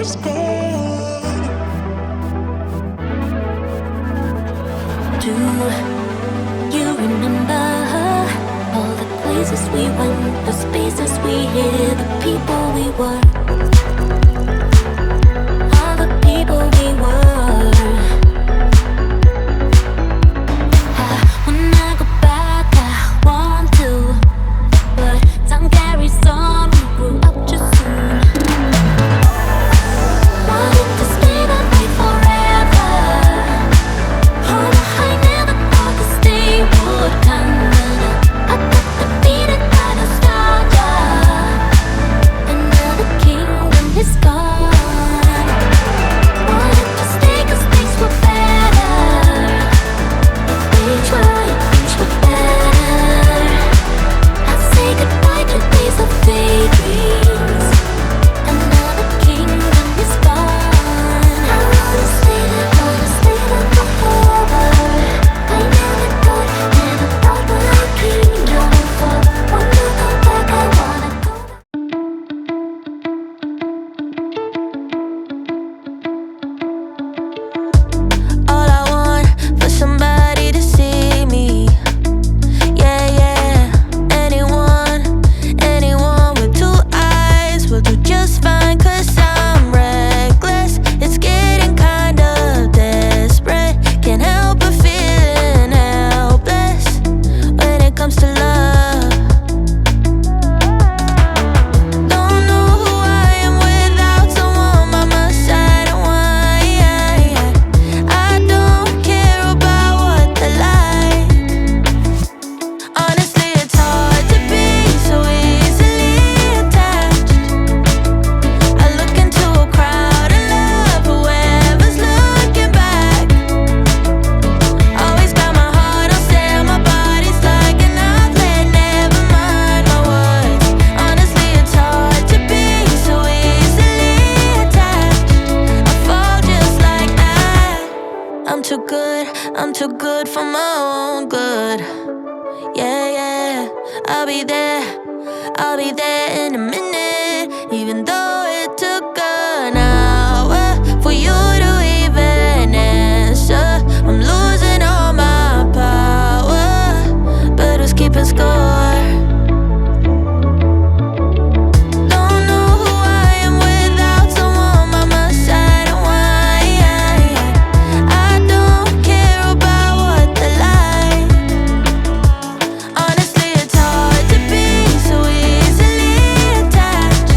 stay. Do you remember all the places we went, the spaces we hid, the people we were, all the people we were? When I go back, I want to, but time carries on. We grew up too soon. Wanted to stay that way forever. Oh, I never thought this day would come. I got defeated by nostalgia, and now the kingdom is gone. Wanted to stay 'cause things were better. We tried, things were better. I'd say goodbye to days of daydreams, and now the kingdom is gone. I wanna stay there forever. I never thought my kingdom would fall. Wanna go back, I wanna go back. All I want for somebody to see me. Yeah, yeah. Anyone with two eyes will do just fine, 'cause I'm reckless. It's getting kind of desperate. Can't help but feeling helpless when it comes to love. Don't know who I am without someone by my side, and why. I don't care about what they like. Honestly, it's hard to be so easily attached. I look into a crowd and love whoever's looking back. Always got my heart on sale, my body's like an outlet, never mind my words. Honestly, it's hard to be so easily attached. I fall just like that. I'm too good for my own good. Yeah, yeah, I'll be there in a minute. Even though it took an hour for you to even answer. I'm losing all my power, but who's keeping score? Don't know who I am without someone by my side, and why. I don't care about what they like. Honestly, it's hard to be so easily attached.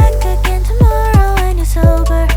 back again tomorrow when you're sober.